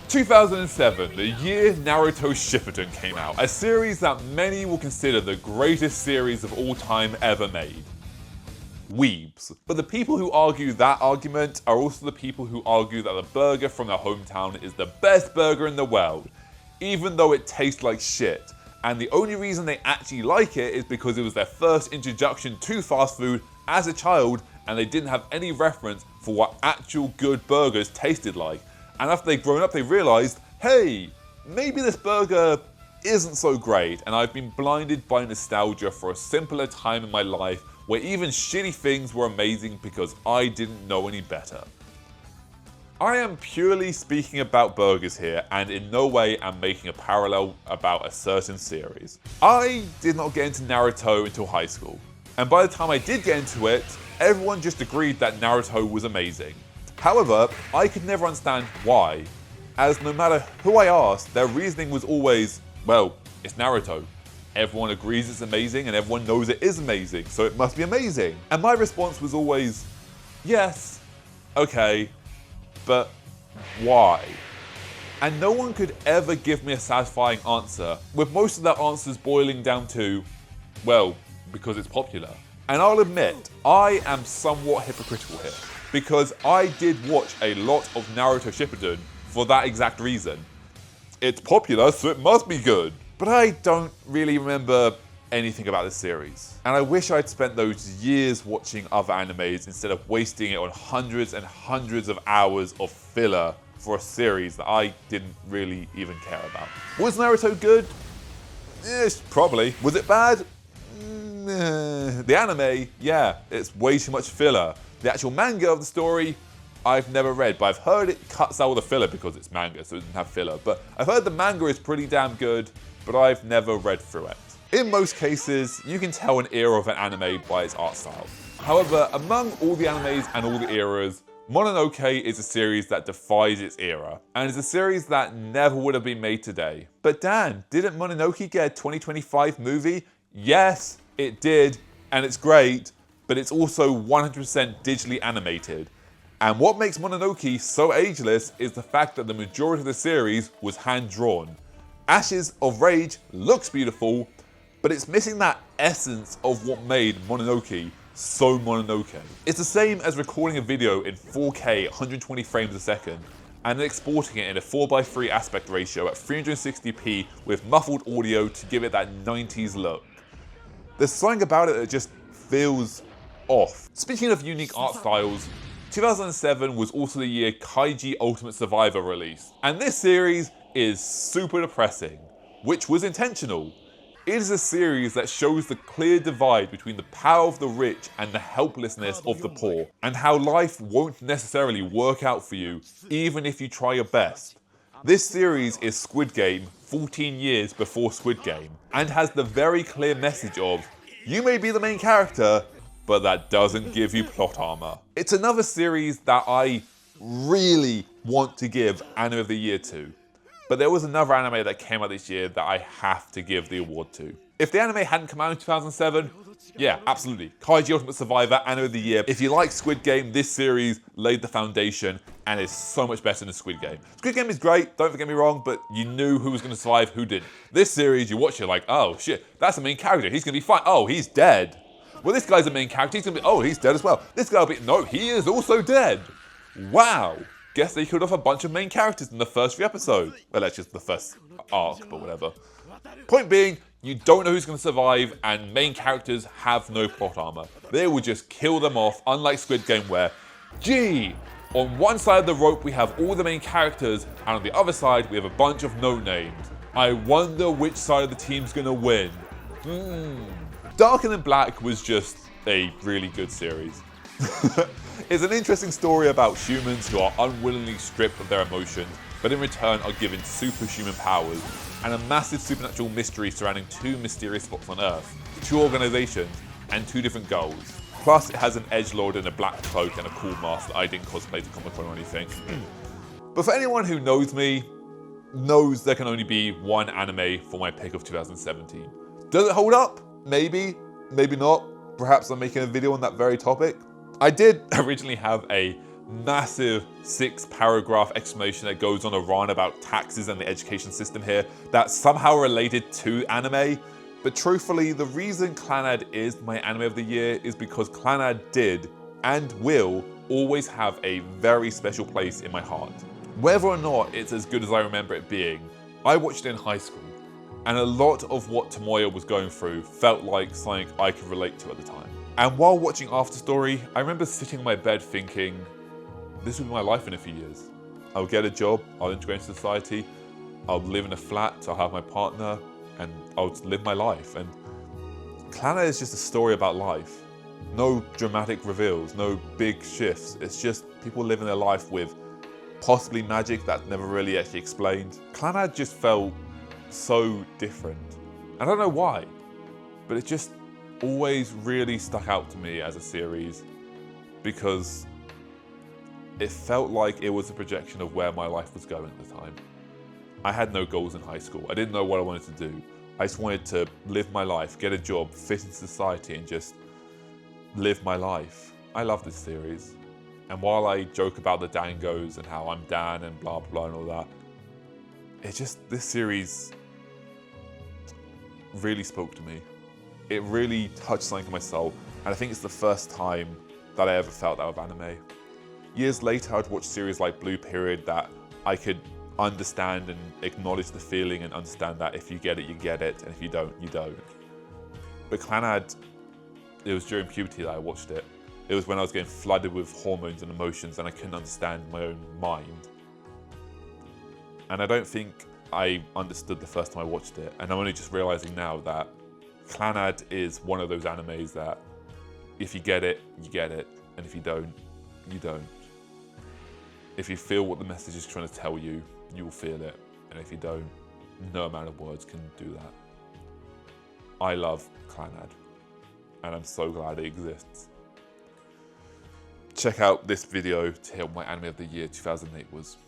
2007, the year Naruto Shippuden came out, a series that many will consider the greatest series of all time ever made. Weebs. But the people who argue that argument are also the people who argue that the burger from their hometown is the best burger in the world, even though it tastes like shit. And the only reason they actually like it is because it was their first introduction to fast food as a child, and they didn't have any reference for what actual good burgers tasted like. And after they'd grown up, they realized, hey, maybe this burger isn't so great, and I've been blinded by nostalgia for a simpler time in my life where even shitty things were amazing because I didn't know any better. I am purely speaking about burgers here, and in no way am making a parallel about a certain series. I did not get into Naruto until high school, and by the time I did get into it, everyone just agreed that Naruto was amazing. However, I could never understand why, as no matter who I asked, their reasoning was always, well, it's Naruto. Everyone agrees it's amazing and everyone knows it is amazing, so it must be amazing. And my response was always, yes, okay, but why? And no one could ever give me a satisfying answer, with most of their answers boiling down to, well, because it's popular. And I'll admit, I am somewhat hypocritical here, because I did watch a lot of Naruto Shippuden for that exact reason. It's popular, so it must be good. But I don't really remember anything about this series. And I wish I'd spent those years watching other animes instead of wasting it on hundreds and hundreds of hours of filler for a series that I didn't really even care about. Was Naruto good? Yes, probably. Was it bad? The anime, yeah, it's way too much filler. The actual manga of the story, I've never read, but I've heard it cuts out all the filler because it's manga, so it doesn't have filler. But I've heard the manga is pretty damn good, but I've never read through it. In most cases, you can tell an era of an anime by its art style. However, among all the animes and all the eras, Mononoke is a series that defies its era, and is a series that never would have been made today. But Dan, didn't Mononoke get a 2025 movie? Yes, it did, and it's great, but it's also 100% digitally animated. And what makes Mononoke so ageless is the fact that the majority of the series was hand-drawn. Ashes of Rage looks beautiful, but it's missing that essence of what made Mononoke so Mononoke. It's the same as recording a video in 4K 120 frames a second and then exporting it in a 4:3 aspect ratio at 360p with muffled audio to give it that 90s look. There's something about it that just feels off. Speaking of unique art styles, 2007 was also the year Kaiji Ultimate Survivor released, and this series is super depressing, which was intentional. It is a series that shows the clear divide between the power of the rich and the helplessness of the poor, and how life won't necessarily work out for you even if you try your best. This series is Squid Game 14 years before Squid Game, and has the very clear message of, you may be the main character, but that doesn't give you plot armor. It's another series that I really want to give Anime of the Year to, but there was another anime that came out this year that I have to give the award to. If the anime hadn't come out in 2007, yeah, absolutely. Kaiji Ultimate Survivor, Anime of the Year. If you like Squid Game, this series laid the foundation and is so much better than Squid Game. Squid Game is great, don't get me wrong, but you knew who was going to survive, who didn't. This series, you watch it like, oh shit, that's the main character, he's going to be fine. Oh, he's dead. Well, this guy's the main character, he's going to be, oh, he's dead as well. This guy will be, no, he is also dead. Wow. Guess they killed off a bunch of main characters in the first 3 episodes. Well, that's just the first arc, but whatever. Point being, you don't know who's going to survive, and main characters have no plot armor. They will just kill them off, unlike Squid Game where, gee, on one side of the rope we have all the main characters, and on the other side we have a bunch of no-names. I wonder which side of the team's going to win. Darker Than Black was just a really good series. It's an interesting story about humans who are unwillingly stripped of their emotions, but in return are given superhuman powers, and a massive supernatural mystery surrounding 2 mysterious spots on Earth, 2 organizations, and 2 different goals. Plus, it has an edgelord in a black cloak and a cool mask that I didn't cosplay to Comic Con or anything. But for anyone who knows me, knows there can only be one anime for my pick of 2017. Does it hold up? Maybe, maybe not. Perhaps I'm making a video on that very topic. I did originally have a massive 6-paragraph explanation that goes on a run about taxes and the education system here that's somehow related to anime. But truthfully, the reason Clannad is my anime of the year is because Clannad did and will always have a very special place in my heart. Whether or not it's as good as I remember it being, I watched it in high school, and a lot of what Tomoya was going through felt like something I could relate to at the time. And while watching After Story, I remember sitting on my bed thinking, this will be my life in a few years. I'll get a job, I'll integrate into society, I'll live in a flat, I'll have my partner, and I'll just live my life. And Clannad is just a story about life. No dramatic reveals, no big shifts. It's just people living their life with possibly magic that's never really actually explained. Clannad just felt so different. I don't know why, but it just always really stuck out to me as a series because it felt like it was a projection of where my life was going at the time. I had no goals in high school. I didn't know what I wanted to do. I just wanted to live my life, get a job, fit into society, and just live my life. I love this series. And while I joke about the Dangos and how I'm Dan and blah blah and all that, this series really spoke to me. It really touched something in my soul, and I think it's the first time that I ever felt that with anime. Years later, I'd watch series like Blue Period that I could understand and acknowledge the feeling and understand that if you get it, you get it, and if you don't, you don't. But Clannad, it was during puberty that I watched it. It was when I was getting flooded with hormones and emotions and I couldn't understand my own mind. And I don't think I understood the first time I watched it, and I'm only just realizing now that Clannad is one of those animes that if you get it, you get it, and if you don't, you don't. If you feel what the message is trying to tell you, you will feel it, and if you don't, no amount of words can do that. I love Clannad, and I'm so glad it exists. Check out this video to hear what my anime of the year 2008 was.